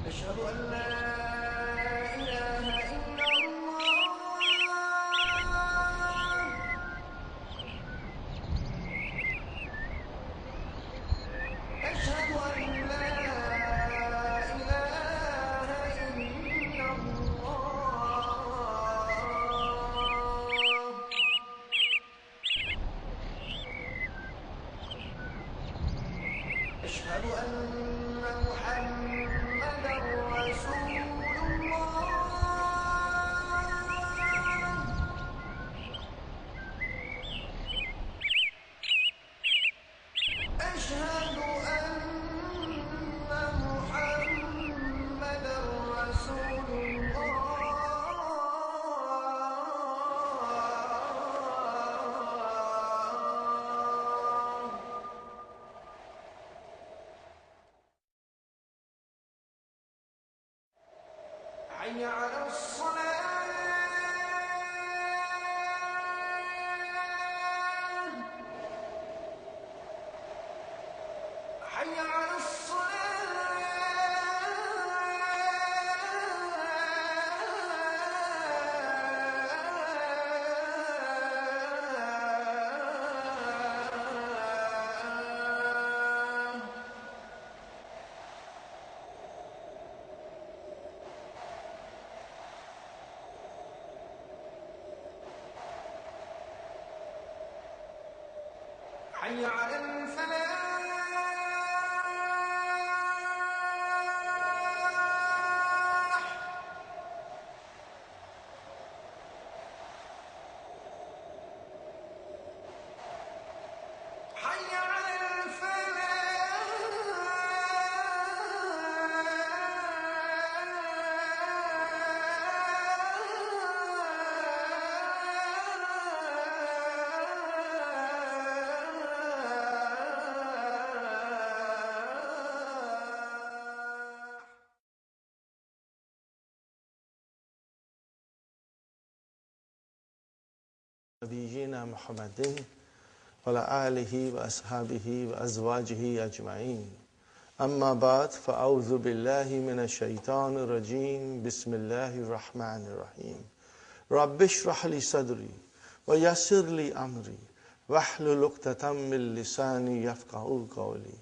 أشهد أن لا إله إلا الله أشهد أن لا إله إلا الله أشهد أن محمدا رسول الله أشهد أن محمدا رسول الله حي على الصلاة حي على الصلاة حي على الفلاح حي على الفلاح نبينا محمد وعلى آله وأصحابه وأزواجه أجمعين أما بعد فأعوذ بالله من الشيطان الرجيم بسم الله الرحمن الرحيم رب اشرح لي صدري ويسر لي أمري واحلل عقدة من لساني يفقهوا قولي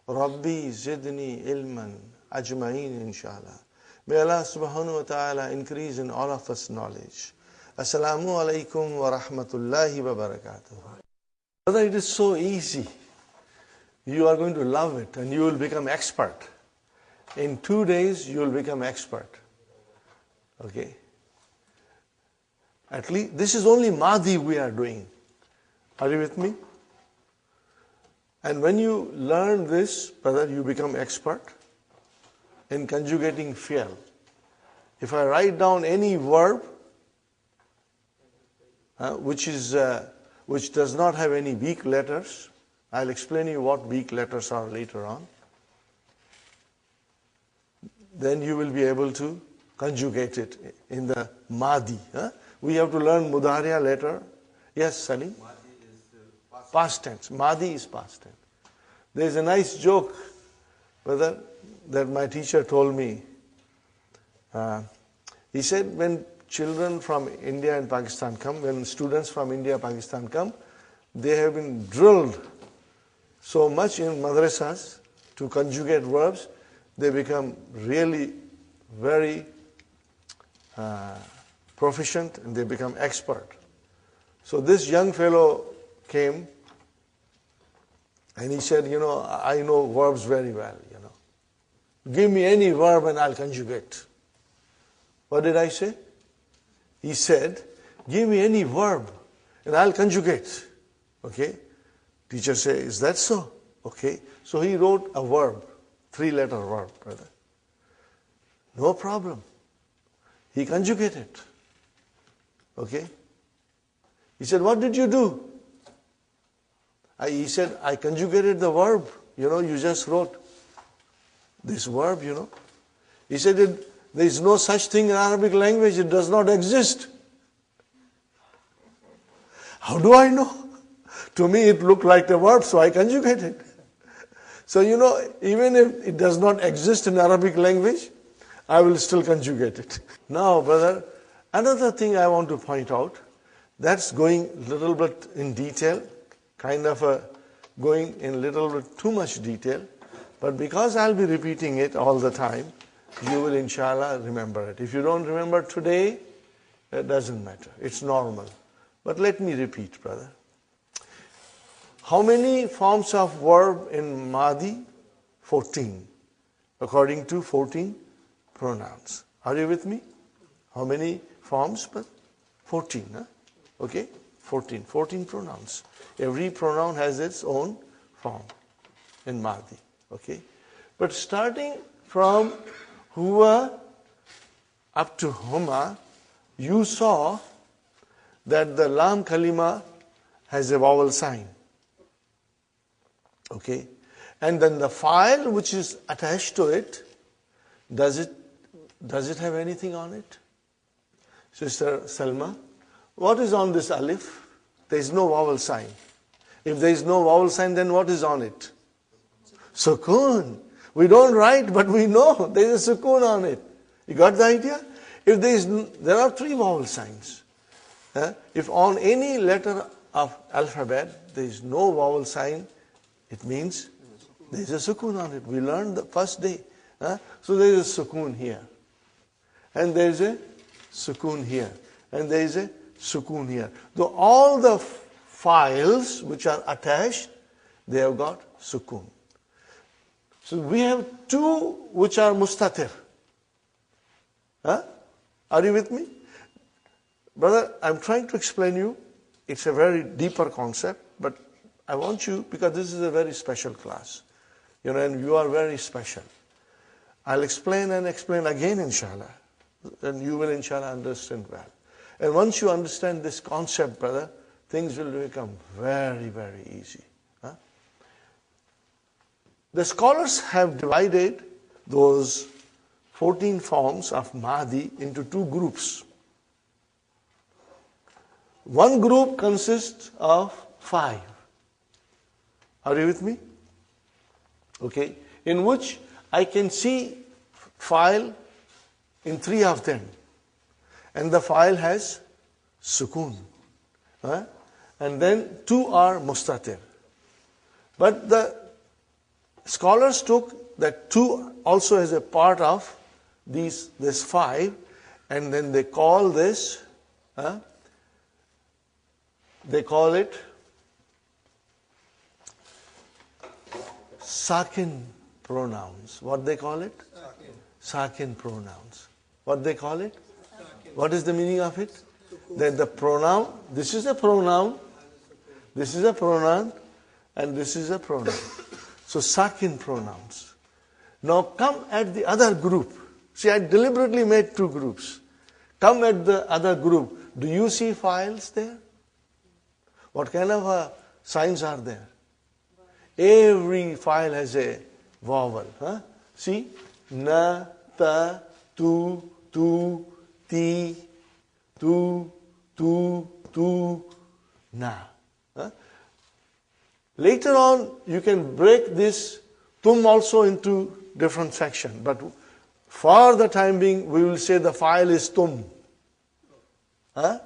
ربي زدني علما أجمعين inshallah. May Allah subhanahu wa ta'ala increase in all of us knowledge. Assalamu alaikum wa rahmatullahi wa barakatuh. Brother, it is so easy. You are going to love it and you will become expert. In 2 days, you will become expert. Okay? At least, this is only Madhi we are doing. Are you with me? And when you learn this, brother, you become expert in conjugating fi'l. If I write down any verb, which does not have any weak letters. I'll explain you what weak letters are later on. Then you will be able to conjugate it in the Madi. We have to learn Mudariya later. Yes, Salim? Madi is Past tense. Madi is past tense. There is a nice joke, brother, that my teacher told me. He said when children from India and Pakistan come, when students from India and Pakistan come, they have been drilled so much in madrasas to conjugate verbs, they become really very proficient and they become expert. So this young fellow came and he said, I know verbs very well, Give me any verb and I'll conjugate. What did I say? He said, give me any verb and I'll conjugate. Okay? Teacher said, is that so? Okay. So he wrote a verb, 3-letter verb, brother. No problem. He conjugated. Okay? He said, what did you do? He said, I conjugated the verb. You just wrote this verb, He said, there is no such thing in Arabic language. It does not exist. How do I know? To me, it looked like a verb, so I conjugated. So, even if it does not exist in Arabic language, I will still conjugate it. Now, brother, another thing I want to point out, that's going a little bit in detail, kind of going in a little bit too much detail, but because I'll be repeating it all the time, you will inshallah remember it. If you don't remember today, it doesn't matter. It's normal. But let me repeat, brother. How many forms of verb in Mahdi? 14. According to 14 pronouns. Are you with me? How many forms? But 14. Huh? Okay? 14. 14 pronouns. Every pronoun has its own form in Mahdi. Okay? But starting from huwa up to huma, you saw that the lam kalima has a vowel sign. Okay? And then the file which is attached to it, does it have anything on it? Sister Salma, what is on this alif? There is no vowel sign. If there is no vowel sign, then what is on it? Sukoon. We don't write, but we know there is a sukoon on it. You got the idea? If there are 3 vowel signs. If on any letter of alphabet there is no vowel sign, it means there is a sukoon on it. We learned the first day. So there is a sukoon here. And there is a sukoon here. And there is a sukoon here. Though all the files which are attached, they have got sukoon. So we have 2 which are mustatir. Are you with me? Brother, I'm trying to explain you. It's a very deeper concept, but I want you, because this is a very special class, and you are very special. I'll explain and explain again, inshallah, and you will, inshallah, understand well. And once you understand this concept, brother, things will become very, very easy. The scholars have divided those 14 forms of Mahdi into 2 groups. One group consists of 5. Are you with me? Okay. In which I can see file in 3 of them. And the file has sukoon. And then 2 are mustatir. But the scholars took that 2 also as a part of this 5, and then they call this, they call it sakin pronouns. What they call it? Sakin pronouns. What they call it? What is the meaning of it? That the pronoun, this is a pronoun, this is a pronoun, and this is a pronoun. So sakin pronouns. Now come at the other group. See, I deliberately made 2 groups. Come at the other group. Do you see files there? What kind of signs are there? Every file has a vowel. See? Na, ta, tu, ti, tu, na. Later on, you can break this tum also into different sections. But for the time being, we will say the file is tum.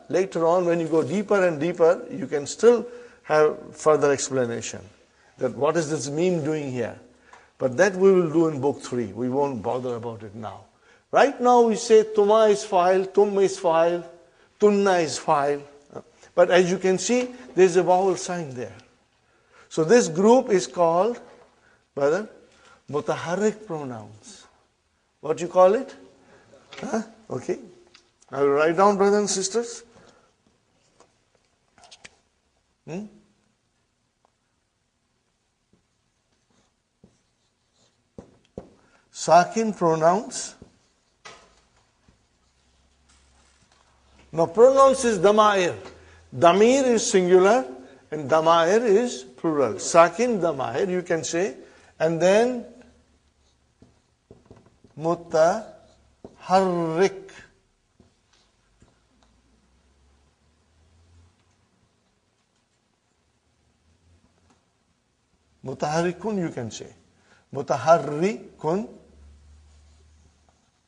Later on, when you go deeper and deeper, you can still have further explanation. That what is this meme doing here? But that we will do in book 3. We won't bother about it now. Right now we say tuma is file, tum is file, tunna is file. But as you can see, there is a vowel sign there. So this group is called, brother, mutaharrik pronouns. What you call it? Okay. I will write down, brothers and sisters. Sakin pronouns. Now pronouns is dama'ir. Damir is singular and damair is plural. Sakin, damair, you can say. And then mutaharrik. Mutaharrikun you can say. Mutaharrikun,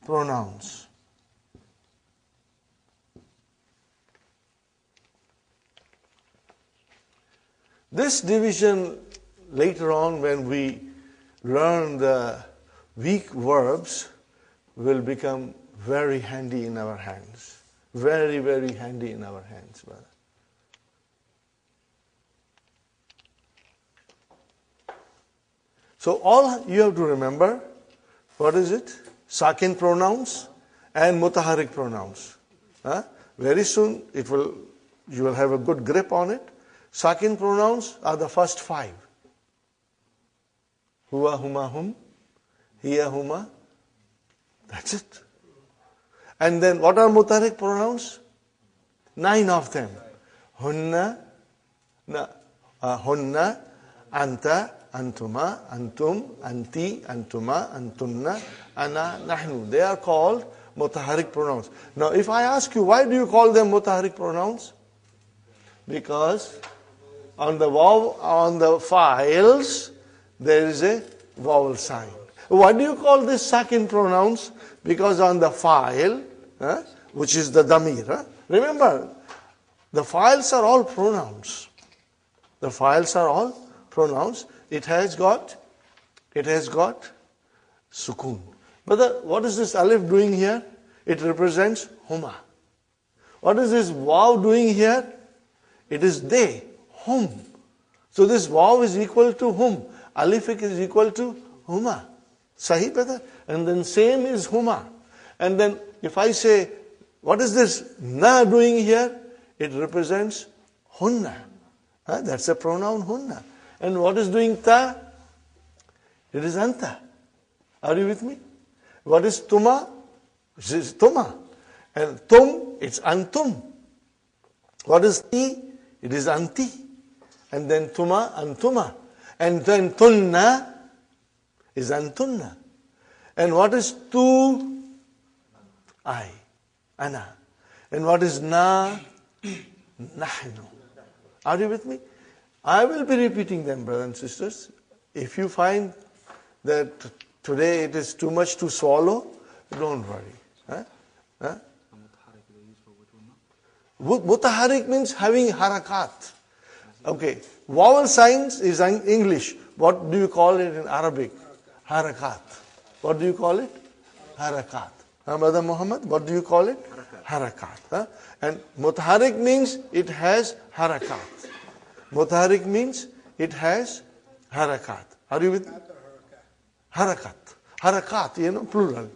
pronouns. This division later on when we learn the weak verbs will become very handy in our hands. Very, very handy in our hands, brother. So all you have to remember, what is it? Sakin pronouns and mutaharrik pronouns. Very soon you will have a good grip on it. Sakin pronouns are the first 5. Huwa, huma, hum, hiya, huma. That's it. And then what are mutaharrik pronouns? 9 of them. Hunna, hunna, anta, antuma, antum, anti, antuma, antunna, ana, nahnu. They are called mutaharrik pronouns. Now if I ask you, why do you call them mutaharrik pronouns? Because on the files there is a vowel sign. Why do you call this sakin pronouns? Because on the file, which is the damir. Remember, the files are all pronouns. The files are all pronouns. It has got sukun. But what is this alif doing here? It represents huma. What is this waw doing here? It is they, hum. So this waw is equal to hum. Alif is equal to huma. Sahih, brother? And then same is huma. And then if I say, what is this na doing here? It represents hunna. That's a pronoun hunna. And what is doing ta? It is anta. Are you with me? What is tuma? It is tuma. And tum, it's antum. What is ti? It is anti. And then tuma, antuma. And then tunna is antunna. And what is tu? I, ana. And what is na? Nahnu. Are you with me? I will be repeating them, brothers and sisters. If you find that today it is too much to swallow, don't worry. Mutaharrik means having harakat. Okay. Vowel signs is in English. What do you call it in Arabic? Harakat. What do you call it? Harakat. Brother Muhammad, what do you call it? Harakat. And mutaharrik means it has harakat. Mutaharrik means it has harakat. Are you with me? Harakat. Harakat, plural.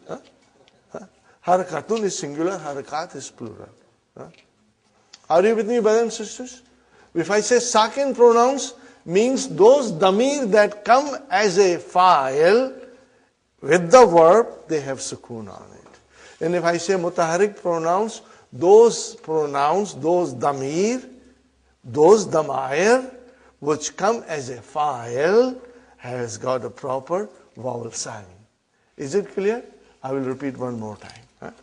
Harakatun is singular, harakat is plural. Are you with me, brothers and sisters? If I say sakin pronouns, means those damir that come as a file with the verb, they have sukun on it. And if I say mutaharrik pronouns, those damir, those damair, which come as a file, has got a proper vowel sign. Is it clear? I will repeat one more time.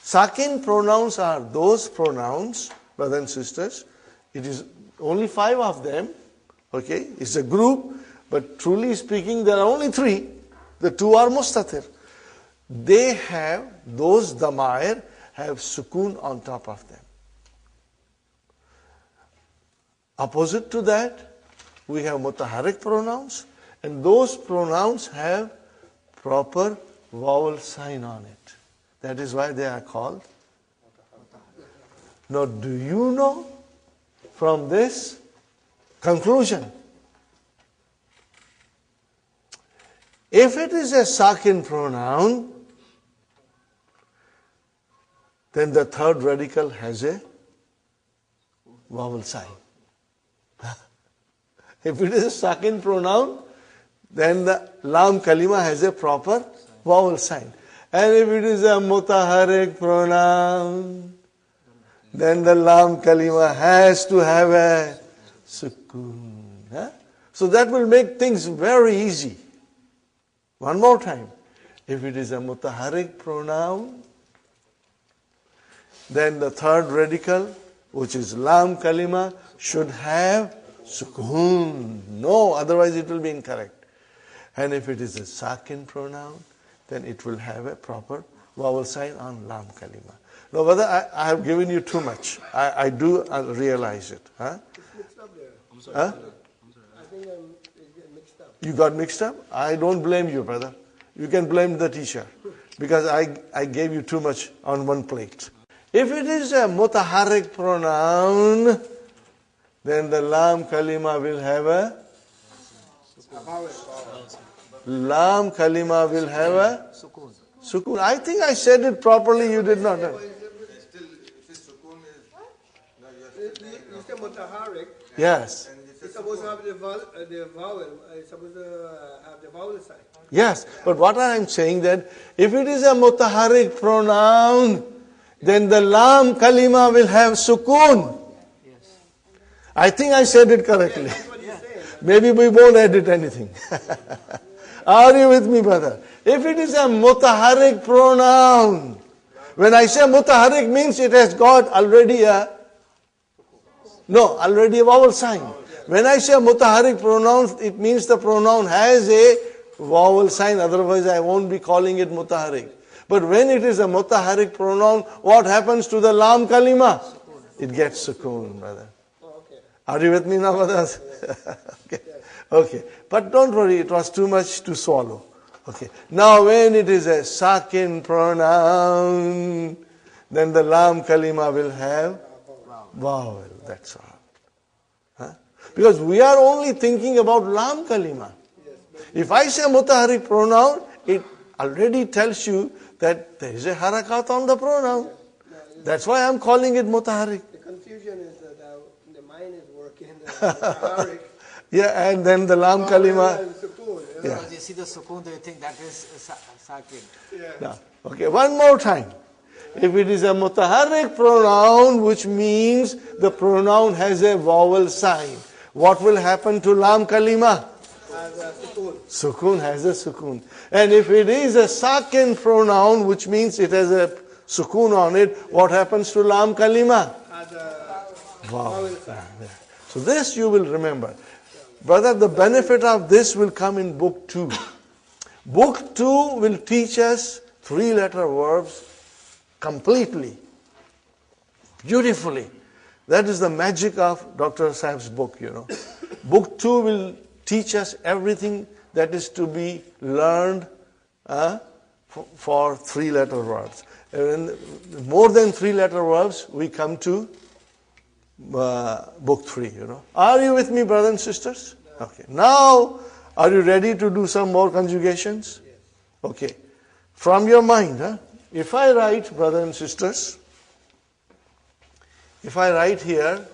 Sakin pronouns are those pronouns, brothers and sisters. It is only 5 of them. Okay, it's a group, but truly speaking, there are only 3. The 2 are mustatir. They have, those damair have sukun on top of them. Opposite to that, we have mutaharrik pronouns, and those pronouns have proper vowel sign on it. That is why they are called. Now, do you know from this conclusion, if it is a sakin pronoun, then the third radical has a vowel sign. If it is a sakin pronoun, then the lam kalima has a proper vowel sign. And if it is a mutaharrik pronoun, then the lam kalima has to have a sukoon. Huh? So that will make things very easy. One more time. If it is a mutaharrik pronoun, then the third radical, which is lam kalima, should have sukoon. No, otherwise it will be incorrect. And if it is a sakin pronoun, then it will have a proper vowel sign on lam kalima. Now, whether I have given you too much, I do realize it. Huh? It's mixed up there. I'm sorry. Huh? I think it's getting mixed up. You got mixed up? I don't blame you, brother. You can blame the teacher because I gave you too much on one plate. If it is a mutaharrik pronoun, then the lam kalima will have a lam kalima will have a sukoon. I think I said it properly. You did not. You say mutaharrik. Yes. It's supposed to have the vowel. It's supposed to have the vowel sign. Yes. But what I am saying that if it is a mutaharrik pronoun, then the lam kalima will have sukoon. Yes. I think I said it correctly. That's what you're saying. Maybe we won't edit anything. Are you with me, brother? If it is a mutaharrik pronoun, when I say mutaharrik means it has got already a vowel sign. When I say mutaharrik pronoun, it means the pronoun has a vowel sign, otherwise I won't be calling it mutaharrik. But when it is a mutaharrik pronoun, what happens to the lam kalima? It gets sukoon, brother. Okay. Are you with me now, brothers? Okay. Okay. But don't worry, it was too much to swallow. Okay. Now when it is a sakin pronoun, then the lam kalima will have vowel. That's all. Huh? Because we are only thinking about lam kalima. If I say mutaharrik pronoun, it already tells you that there is a harakat on the pronoun. That's why I'm calling it mutaharrik. The confusion is that the mind is working. The mutaharrik. Yeah, and then the lam kalima. And sukoon, Yeah. Because you see the sukoon, you think that is sakin. Yeah. Now, okay, one more time. If it is a mutaharrik pronoun, which means the pronoun has a vowel sign, what will happen to lam kalima? As a sukoon. Sukoon has a sukoon. And if it is a sakin pronoun, which means it has a sukoon on it, what happens to lam kalima? As a Vowel. vowel sign. So this you will remember. Brother, the benefit of this will come in book 2. Book 2 will teach us 3-letter verbs completely, beautifully. That is the magic of Dr. Sahib's book, you know. Book 2 will teach us everything that is to be learned for 3-letter verbs. And more than 3-letter verbs, we come to book 3, you know. Are you with me, brothers and sisters? Okay. Now, are you ready to do some more conjugations? Yes. Okay. From your mind, if I write, brothers and sisters, if I write here,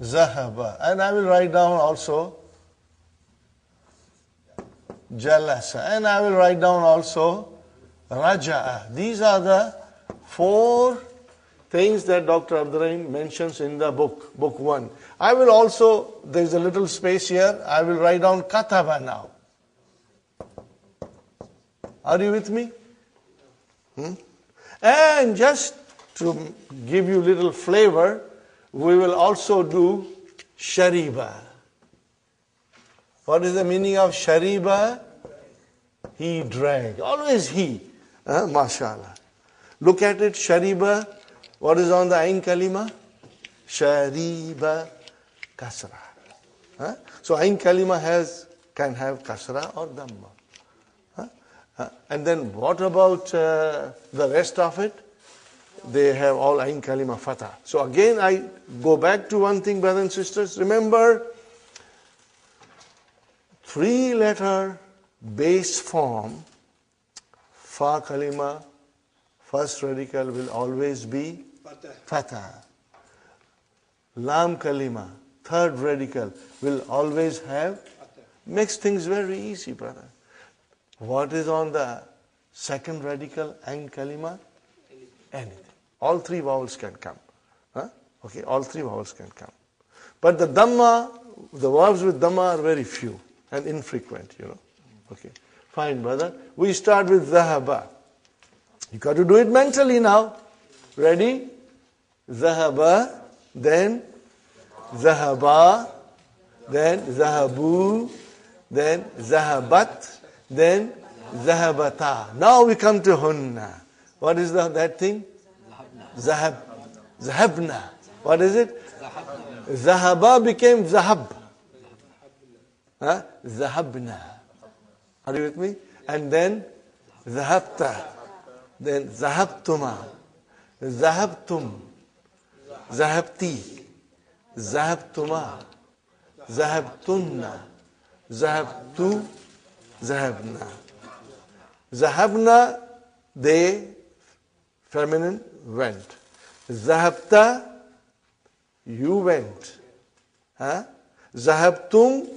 Zahaba, and I will write down also Jalasa, and I will write down also Raja'a. These are the 4 things that Dr. Abdurrahim mentions in the book, book 1. I will also, there is a little space here, I will write down Kataba now. Are you with me? And just to give you little flavor, we will also do Shariba. What is the meaning of Shariba? He drank. Always he. MashaAllah. Look at it, Shariba. What is on the Ain Kalima? Shariba Kasra. So Ain Kalima can have Kasra or Dhamma. And then what about the rest of it? They have all Ain Kalima Fatah. So again I go back to one thing, brothers and sisters. Remember, 3-letter base form, Fa Kalima, first radical will always be Fatah. Lam Kalima, third radical will always have. Makes things very easy, brother. What is on the second radical and kalima? Anything. All three vowels can come. Huh? Okay, all three vowels can come. But the dhamma, the verbs with dhamma are very few and infrequent, Okay, fine, brother. We start with zahaba. You got to do it mentally now. Ready? Zahaba, then zahaba, then zahabu, then zahabat, then zahabata. Now we come to hunna. What is that thing? Zahab. Zahabna. What is it? Zahaba became zahab. Huh? Zahabna. Are you with me? And then zahabta. Then zahabtuma. Zahabtum. Zahabti. Zahabtuma. Zahabtunna. Zahabtu. Zahabna. Zahabna, they, feminine, went. Zahabta, you went. Huh? Zahabtum,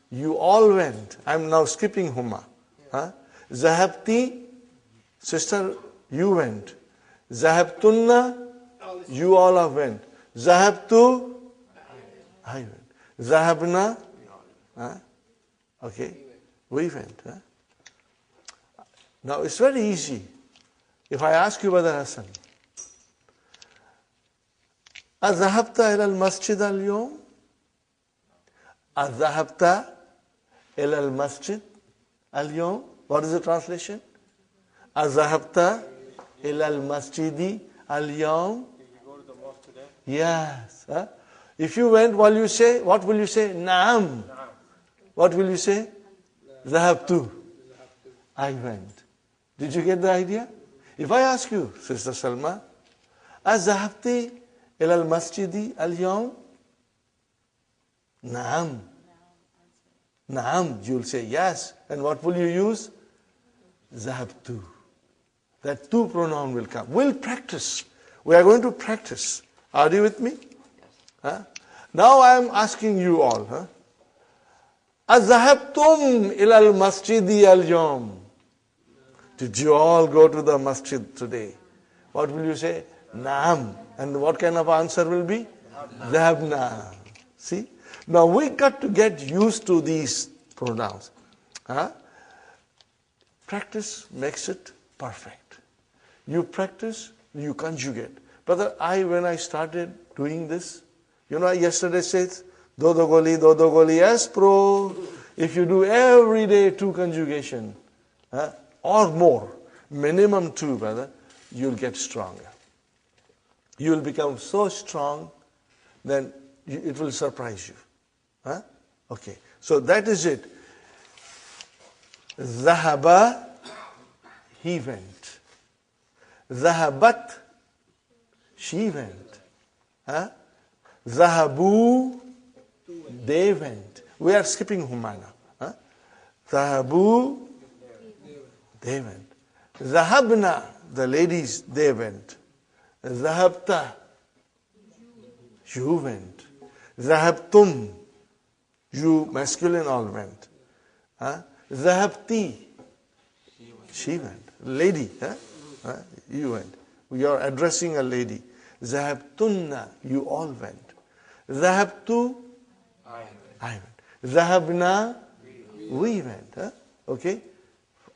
you all went. I'm now skipping Huma. Huh? Zahabti, sister, you went. Zahabtunna, you all have went. Zahabtu, I went. Zahabna, huh? Okay, we went. Huh? Now it's very easy. If I ask you, Brother Hassan, أذهبت إلى المسجد اليوم؟ أذهبت إلى المسجد اليوم? What is the translation? أذهبت إلى المسجد اليوم? Yes. Huh? If you went, what will you say? نعم. What will you say? ذهبت. I went. Did you get the idea? If I ask you, Sister Salma, أذهبت إلى المسجد اليوم؟ نعم. نعم. You'll say yes. And what will you use? ذهبت. That tu pronoun will come. We'll practice. We are going to practice. Are you with me? Yes. Huh? Now I am asking you all. Huh? أذهبتم إلى المسجد اليوم? Did you all go to the masjid today? What will you say? Naam. And what kind of answer will be? Dhahabna. See? Now we got to get used to these pronouns. Huh? Practice makes it perfect. You practice, you conjugate. Brother, when I started doing this, yesterday said, dodo goli, yes, pro. If you do every day 2 conjugation, or more, minimum 2, brother, you'll get stronger. You'll become so strong, then it will surprise you. Huh? Okay, so that is it. Zahaba, he went. Zahabat, she went. Huh? Zahabu, they went. We are skipping Humana. Huh? Zahabu, they went. Zahabna, the ladies, they went. Zahabta, you went. Zahabtum, you masculine all went. Zahabti, she went. Lady, you went. You are addressing a lady. Zahabtunna, you all went. Zahabtu, I went. Zahabna, we went. Okay?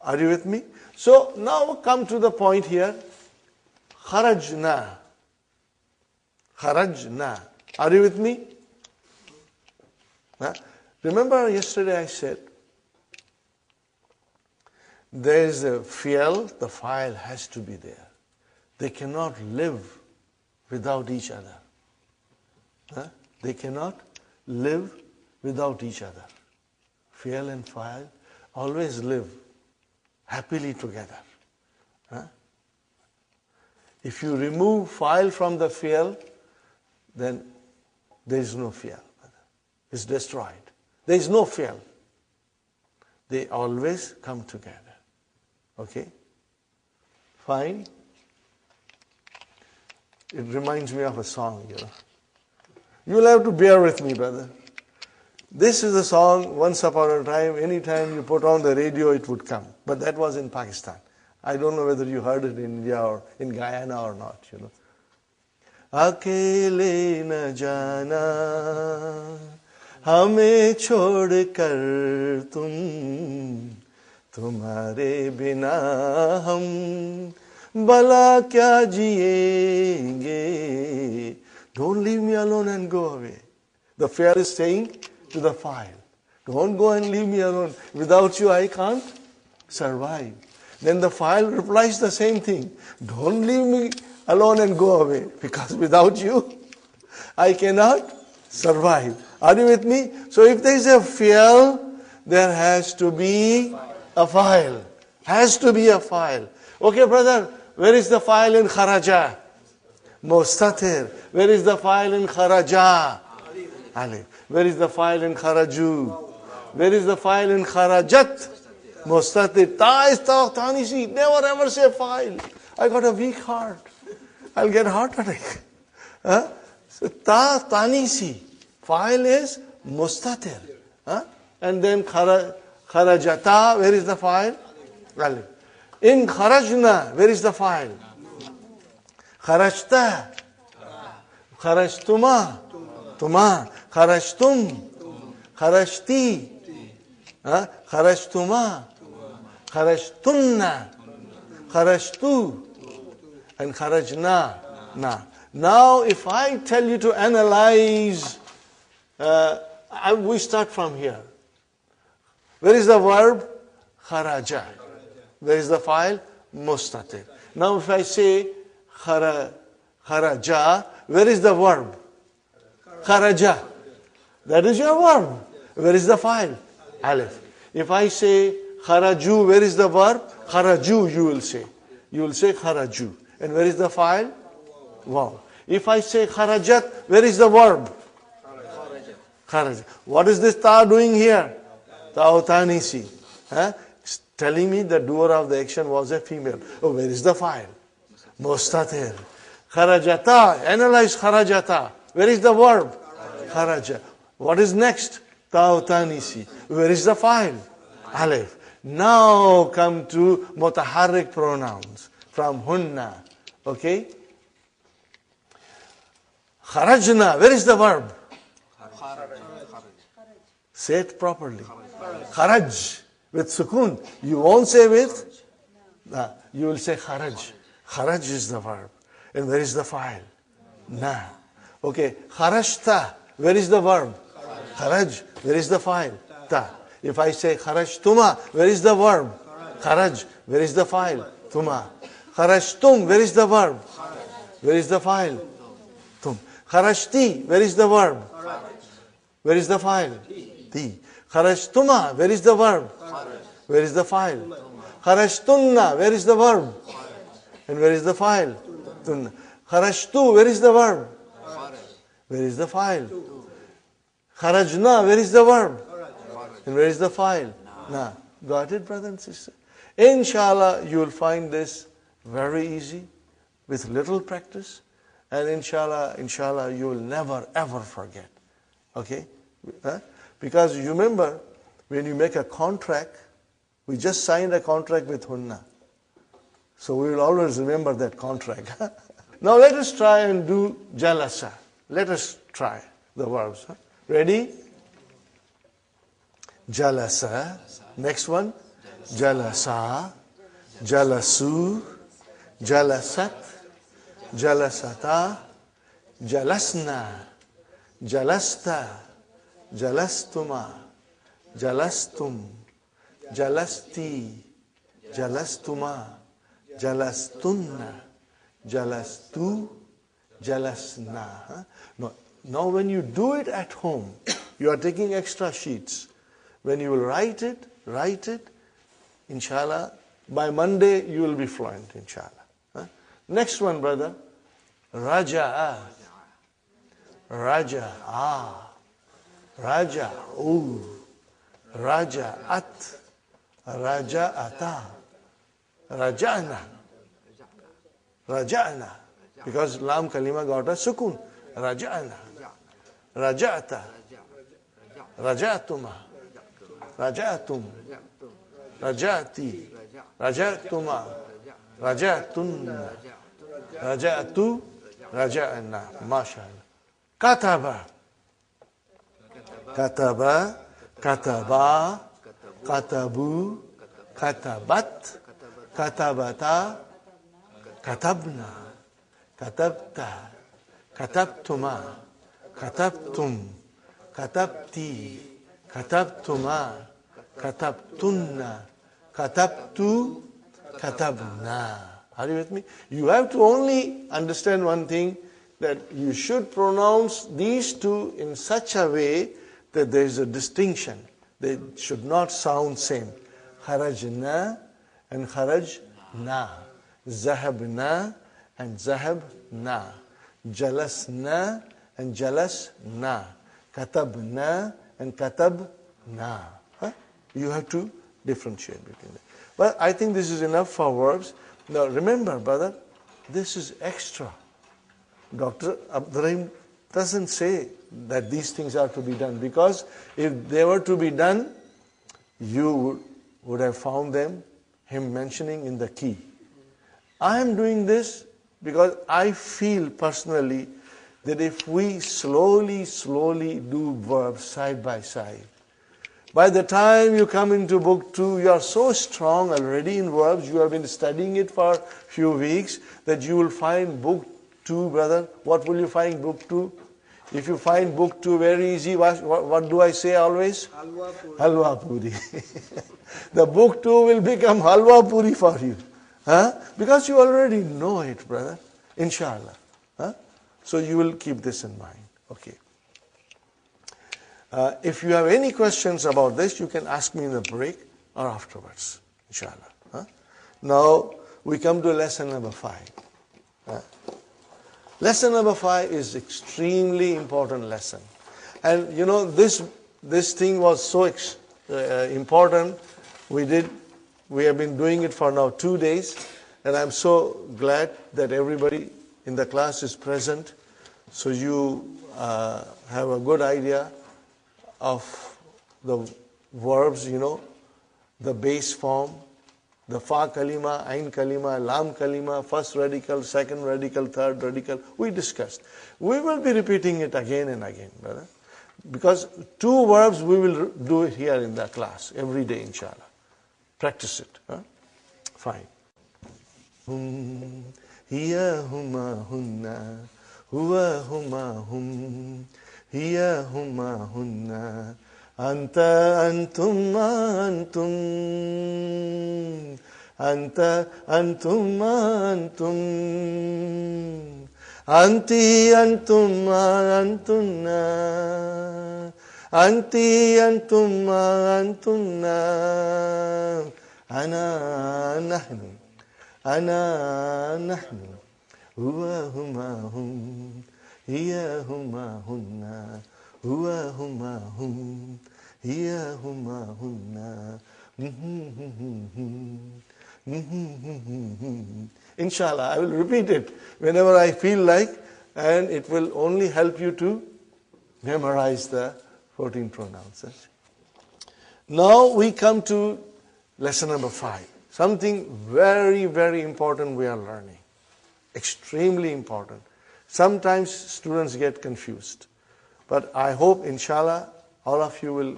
Are you with me? So now come to the point here. Kharajna. Kharajna. Are you with me? Remember yesterday I said, there is a fi'l, the file has to be there. They cannot live without each other. They cannot live without each other. Fi'l and file always live happily together. If you remove file from the fi'l, then there is no fi'l. It's destroyed. There is no fi'l. They always come together. Okay? Fine. It reminds me of a song, You will have to bear with me, brother. This is a song, once upon a time, anytime you put on the radio, it would come. But that was in Pakistan. I don't know whether you heard it in India or in Guyana or not, you know. अकेले न जाना हमें छोड़कर तुम तुम्हारे बिना हम भला क्या जिएंगे. Don't leave me alone and go away. The fire is saying to the fire, don't go and leave me alone. Without you I can't survive. Then the fire replies the same thing. Don't leave me alone and go away, because without you I cannot survive. Are you with me? So if there is a fuel, there has to be a file. Has to be a file. Okay, brother, where is the file in kharaja? Mustatir. Where is the file in kharaja? Alif. Where is the file in kharaju? Where is the file in kharajat? Mustatir. Ta is tanisi. Never ever say file. I got a weak heart. I'll get heart attack. Huh? So ta tanisi. File is mustatir. Huh? And then kharajata. Where is the file? Alif. In kharajna, where is the file? Kharajta. Kharajtuma. Tuma. Kharajtum. Kharajti. Kharajtuma. Kharajtunna. Kharajtu. And kharajna. Na. Now if I tell you to analyze, we start from here. Where is the verb? Kharaja. Where is the file? Mustatir. Now if I say kharaja, where is the verb? Kharaja. That is your verb. Where is the file? Alif. If I say kharaju, where is the verb? Kharaju, you will say. You will say kharaju. And where is the file? Wow. If I say kharajat, where is the verb? Kharajat. What is this ta doing here? Ta'utanisi. Huh? Telling me the doer of the action was a female. Oh, where is the file? Mustatir. Kharajata. Analyze kharajata. Where is the verb? Kharaja. What is next? Ta'utanisi. Where is the file? Alif. Now come to mutaharrik pronouns from hunna. Okay? Kharajna. Where is the verb? Say it properly. Kharaj. With sukun. You won't say with. You will say kharaj. Kharaj is the verb. And where is the file? Na. Okay. Kharajta. Where is the verb? Kharaj. Where is the file? Ta. If I say kharajtuma, where is the verb? Kharaj. Where is the file? Tuma. Kharajtum. Where is the verb? Where is the file? Tum. Kharajti. Where is the verb? Where is the file? Ti. Kharajtuma. Where is the verb? Where is the file? Kharajtunna. Where is the verb? And where is the file? Tunna. Kharajtu. Where is the verb? Where is the file? Kharajna. Where is the verb? And where is the file? Na. Got it, brother and sister? Inshallah, you will find this very easy with little practice. And inshallah, you will never ever forget. Okay? Because you remember, when you make a contract, we just signed a contract with Hunna. So we will always remember that contract. Now let us try and do jalasa. Let us try the verbs. Ready? Jalasa. Next one. Jalasa. Jalasu. Jalasat. Jalasata. Jalasna. Jalasta. Jalastuma. Jalastum. Jalasti. Jalastuma. Jalastunna. Jalastu. Jalasna. Now when you do it at home, you are taking extra sheets. When you will write it, inshallah, by Monday you will be fluent, inshallah. Next one, brother. Raja'a. Raja'a. Raja'u. Raja'at. Raja'ata. Raja'na. Raja'na. Because lam kalima got a sukun. Raja'na. Raja'ata. Rajatuma. Rajatum. Rajati. Rajatuma. Rajatunna. Rajatu. Raja'na. MashaAllah. Kataba. Kataba. Kataba. Katabu. Katabat. Katabata. Katabna. Katabta. Katabtuma. Katabtum. Katabti. Katabtuma. Katabtunna. Katabtu. Katabna. Are you with me? You have to only understand one thing, that you should pronounce these two in such a way that there is a distinction. They should not sound same. Kharajna and kharajna. Zahabna and zahabna. Jalasna and jalasna. Katabna and katabna. Huh? You have to differentiate between them. But I think this is enough for verbs. Now remember, brother, this is extra. Dr. Abdurrahim doesn't say that these things are to be done, because if they were to be done, you would have found him mentioning in the key. I am doing this because I feel personally that if we slowly do verbs side by side, by the time you come into book 2, you are so strong already in verbs, you have been studying it for a few weeks, that you will find book 2, brother. What will you find book 2? If you find book 2 very easy, what do I say always? Halwa puri. Halwa puri. The book 2 will become halwa puri for you. Huh? Because you already know it, brother. Inshallah. Huh? So you will keep this in mind. Okay. If you have any questions about this, you can ask me in the break or afterwards. Inshallah. Huh? Now we come to lesson number 5. Lesson number 5 is extremely important lesson. And you know, this thing was so important. We have been doing it for now 2 days, and I'm so glad that everybody in the class is present, so you have a good idea of the verbs, you know, the base form, the fa kalima, ain kalima, lam kalima, first radical, second radical, third radical. We discussed. We will be repeating it again and again, brother, because 2 verbs we will do it here in the class every day, inshallah. Practice it. Huh? Fine. Hum, hiya huma hunna, huwa huma hum, hiya huma hunna, anta antum antum, anta antum antum, anti antum antunna, anti antum antunna, ana nahnu, ana nahnu, huwa huma hum, hiya huma hunna, huwa huma hum, hiya huma hunna. Inshallah, I will repeat it whenever I feel like, and it will only help you to memorize the 14 pronouns. Now we come to lesson number 5. Something very, very important we are learning. Extremely important. Sometimes students get confused. But I hope, inshallah, all of you will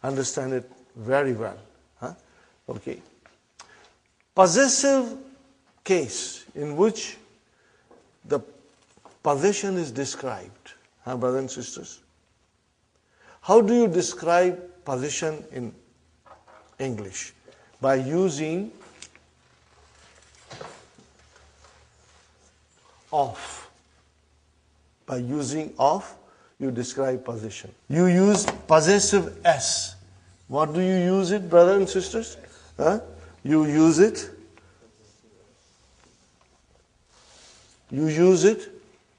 understand it very well. Huh? Okay. Possessive case in which the possession is described. Huh, brothers and sisters? How do you describe possession in English? By using of. By using of, you describe possession. You use possessive S. What do you use it, brothers and sisters? Huh? You use it. You use it.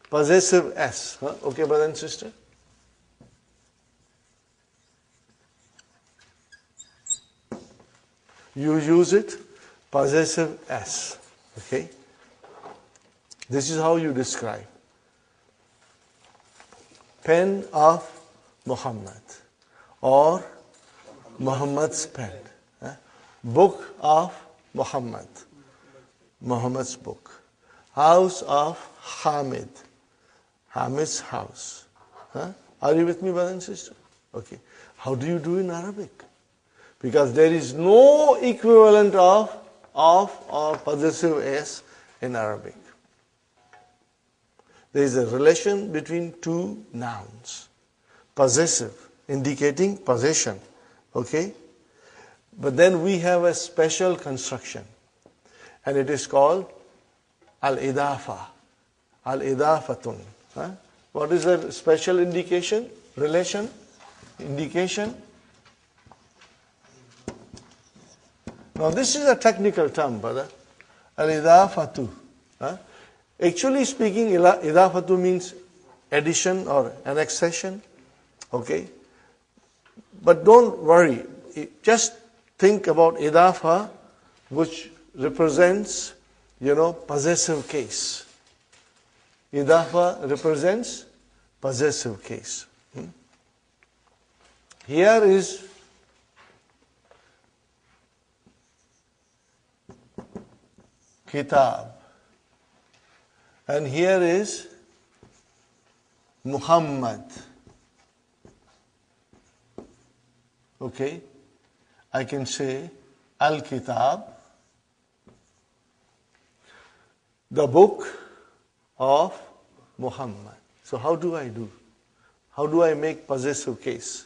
Possessive S. Huh? Okay, brother and sister? You use it. Possessive S. Okay? This is how you describe. Pen of Muhammad. or Muhammad's pen. Book of Muhammad, Muhammad's book. House of Hamid, Hamid's house. Are you with me, brother and sister? Okay. How do you do in Arabic? Because there is no equivalent of or possessive s in Arabic. There is a relation between two nouns. Possessive, indicating possession. Okay? But then we have a special construction. And it is called al-idafa. Al-idafatun. What is that special indication? Relation? Indication? Now this is a technical term, brother. Al-idafatu. Actually speaking, idafatu means addition or annexation. Okay? But don't worry. Just think about idafa, which represents, possessive case. Idafa represents possessive case. Here is Kitab. And here is Muhammad. Okay? I can say Al-Kitab, the book of Muhammad. So how do I do? How do I make possessive case?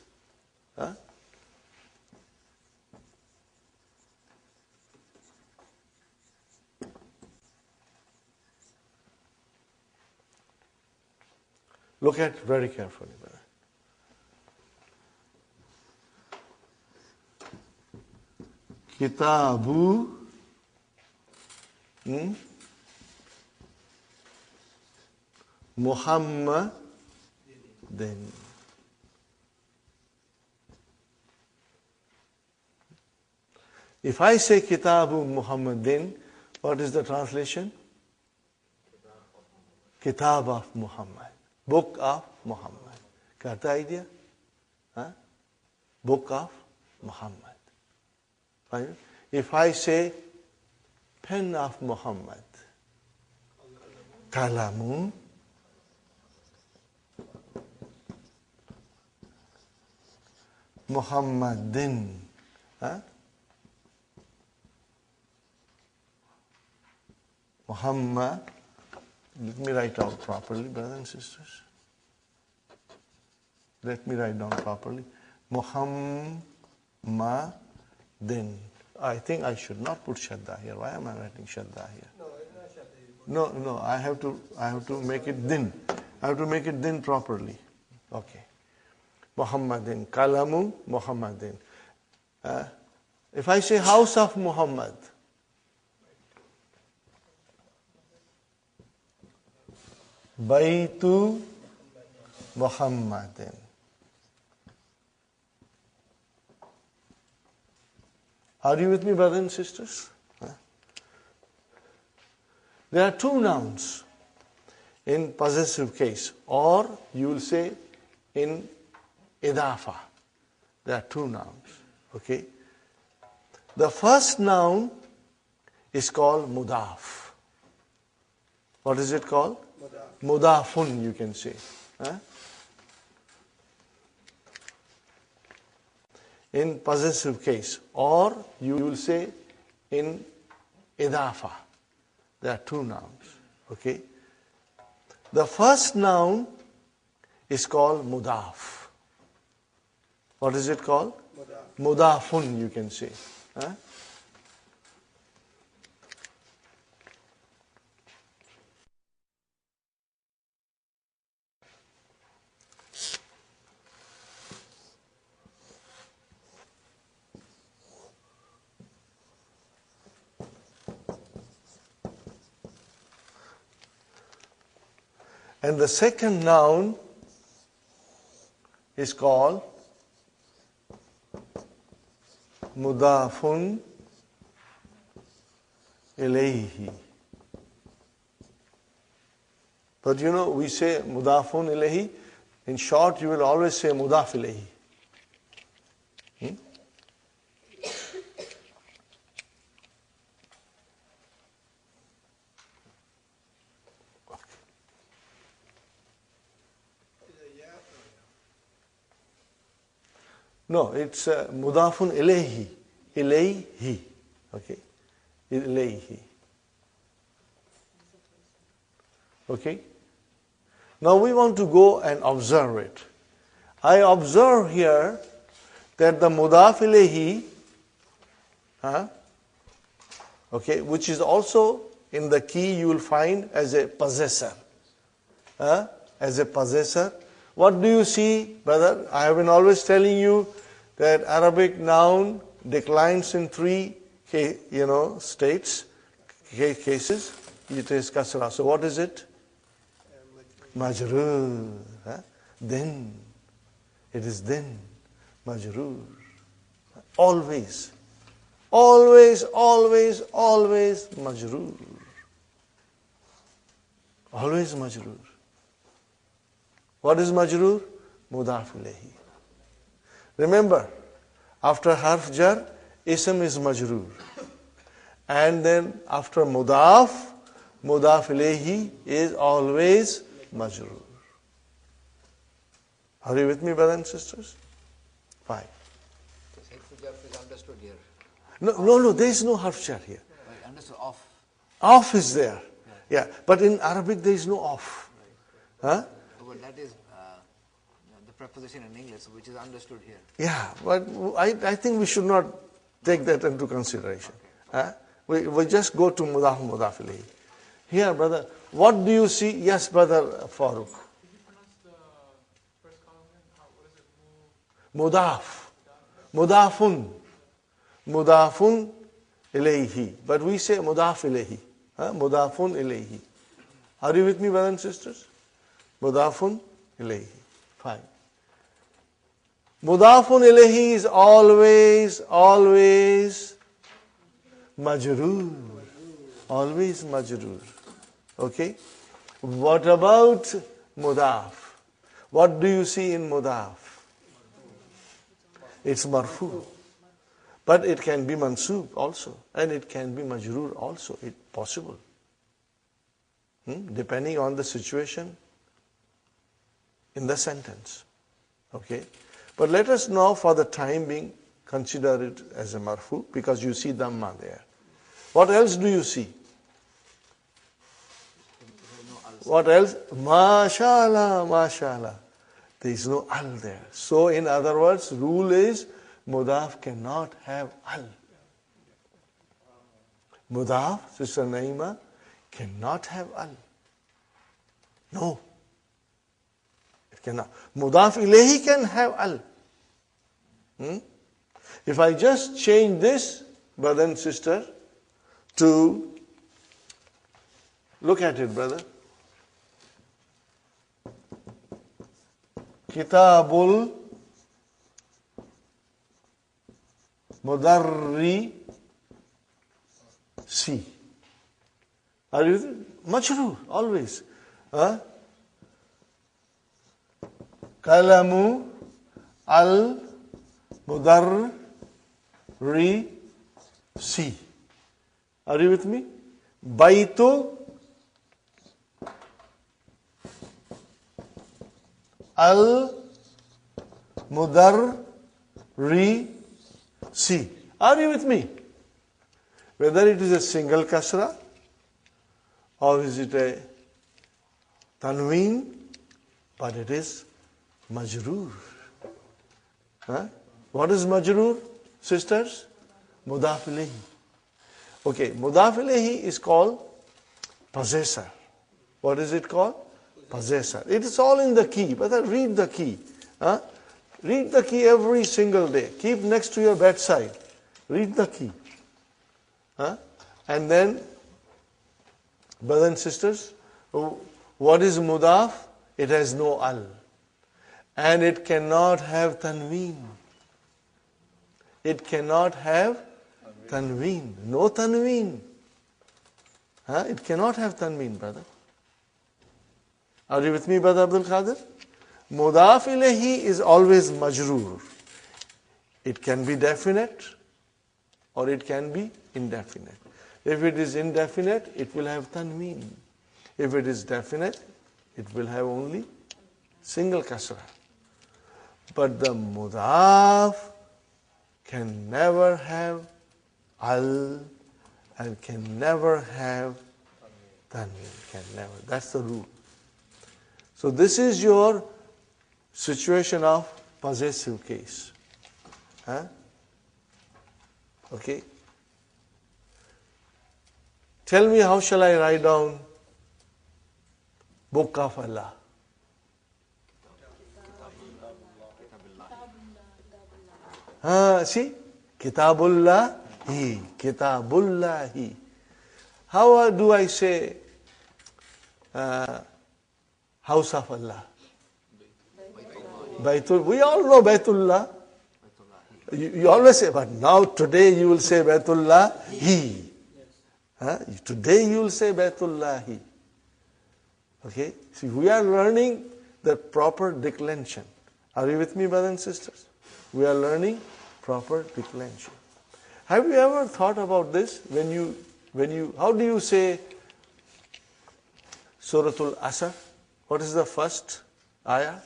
Look at very carefully, brother. Kitabu Muhammadin. If I say Kitabu Muhammadin, what is the translation? Kitab of Muhammad. Book of Muhammad. Got the idea? Book of Muhammad. Fine? If I say pen of Muhammad, Kalamu Muhammadin. Muhammad. Let me write out properly, brothers and sisters. Let me write down properly. Muhammadin. I think I should not put Shadda here. Why am I writing Shadda here? No, it's not Shadda. No, I have to make it din. I have to make it din properly. Okay. Muhammadin. Kalamu Muhammadin. If I say house of Muhammad, Baitu Muhammadin. Are you with me, brothers and sisters? There are two nouns in possessive case, or you will say in idafa. There are two nouns. Okay? The first noun is called mudaf. What is it called? Mudafun, you can say. In possessive case, or you will say in idafa. There are two nouns. Okay? The first noun is called mudaf. What is it called? Mudafun, you can say. And the second noun is called mudafun ilayhi. But we say mudafun ilayhi. In short, you will always say mudaf ilayhi. No, it's mudafun ilayhi. Ilayhi. Okay? Ilayhi. Okay? Now we want to go and observe it. I observe here that the mudaf ilayhi, okay, which is also in the key you will find as a possessor. As a possessor. What do you see, brother? I have been always telling you that Arabic noun declines in three states, cases. It is kasra. So what is it? Majroor. Then. It is then. Majroor. Always. Always, always, always majroor. Always majroor. What is majroor? Mudaf ilayhi. Remember, after harf jar, ism is majroor. And then after mudaf ilayhi is always majroor. Are you with me, brothers and sisters? Fine. This harf jar is understood here. No, there is no harf jar here. Right, understood off. Off is there. Yeah, but in Arabic there is no off. Huh? But that is the preposition in English, which is understood here. Yeah, but I think we should not take that into consideration. We just go to mudaf ilayhi. Here, brother, what do you see? Yes, brother Farooq. Could you pronounce the first column again? What is it? Mudafun. Mudafun ilayhi. But we say mudaf ilayhi. Mudafun ilayhi. Are you with me, brothers and sisters? Mudafun ilayhi. Fine. Mudafun ilayhi is always majroor. Always majroor. Okay? What about mudaf? What do you see in mudaf? It's marfu. But it can be mansoob also. And it can be majroor also. It's possible. Depending on the situation in the sentence. Okay? But let us now, for the time being, consider it as a marfu, because you see dhamma there. What else do you see? What else? Mashallah. There is no al there. So in other words, rule is mudaf cannot have al. Mudaf, Sister Naima, cannot have al. No. It cannot. Mudaf ilayhi can have al. If I just change this, brother and sister, to, look at it, brother. Kitabul Mudarri Si. Are you majroor always? Kalamu al Mudarri Si. Are you with me? Baitu al Mudarri Si. Are you with me? Whether it is a single kasra or is it a tanween, but it is majroor. What is majroor, sisters? Mudaf ilayhi. Okay, mudaf ilayhi is called possessor. What is it called? Possessor. It is all in the key. But read the key. Read the key every single day. Keep next to your bedside. Read the key. And then, brothers and sisters, what is mudaf? It has no al. And it cannot have tanween. It cannot have tanween. No tanween. It cannot have tanween, brother. Are you with me, brother Abdul Qadir? Mudaf ilayhi is always majroor. It can be definite or it can be indefinite. If it is indefinite, it will have tanween. If it is definite, it will have only single kasra. But the mudaf can never have al and can never have tanween. Can never. That's the rule. So this is your situation of possessive case. Huh? Okay. Tell me, how shall I write down Book of Allah? See? Kitabullahi. Kitabullahi. How do I say House of Allah? Baitul. We all know Baitullah. You always say, but now today you will say Baitullahi. Today you will say Baitullahi. Okay? See, we are learning the proper declension. Are you with me, brothers and sisters? We are learning proper declension. Have you ever thought about this? How do you say Suratul Asr? What is the first ayah?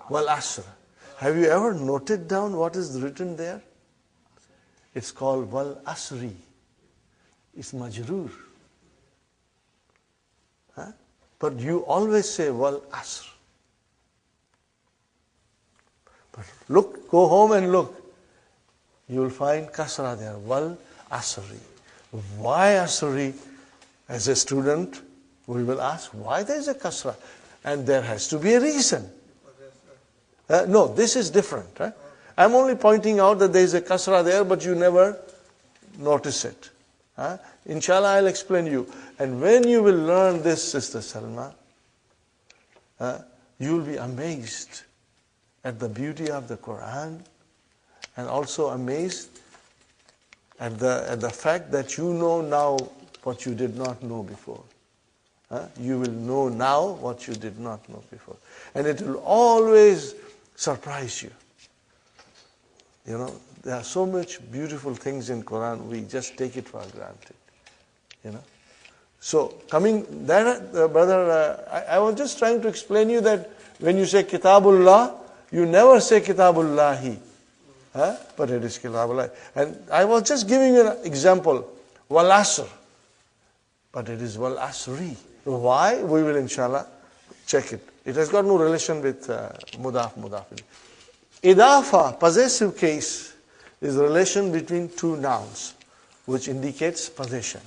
Wal Asr. Have you ever noted down what is written there? It's called Wal Asri. It's majroor. But you always say Wal Asr. But look, go home and look. You will find kasra there. Wal Asri. Why Asri? As a student, we will ask, why there is a kasra? And there has to be a reason. No, this is different. Right? I'm only pointing out that there is a kasra there, but you never notice it. Inshallah, I'll explain you. And when you will learn this, Sister Salma, you will be amazed at the beauty of the Quran, and also amazed at the fact that you know now what you did not know before. You will know now what you did not know before. And it will always surprise you. You know, there are so much beautiful things in Quran, we just take it for granted. You know. So coming there, brother, I was just trying to explain you that when you say Kitabullah, you never say Kitabullahi. But it is Kitabullah. And I was just giving you an example. Wal Asr. But it is Wal Asri. Why? We will inshallah check it. It has got no relation with Mudaf. Idafa, possessive case, is the relation between two nouns, which indicates possession.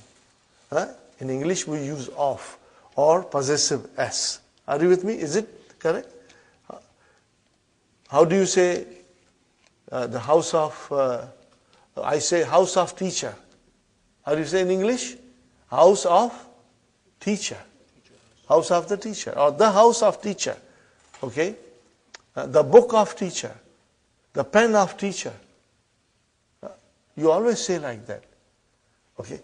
In English we use of or possessive s. Are you with me? Is it correct? How do you say the house of, I say house of teacher. How do you say in English? House of teacher. House of the teacher. Or the house of teacher. Okay? The book of teacher. The pen of teacher. You always say like that. Okay?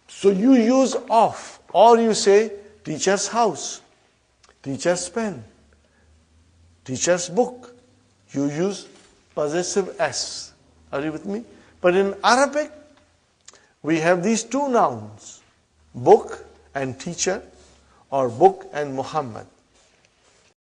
So you use of, or you say teacher's house, teacher's pen, teacher's book. You use possessive s. Are you with me? But in Arabic, we have these two nouns, book and teacher, or book and Muhammad.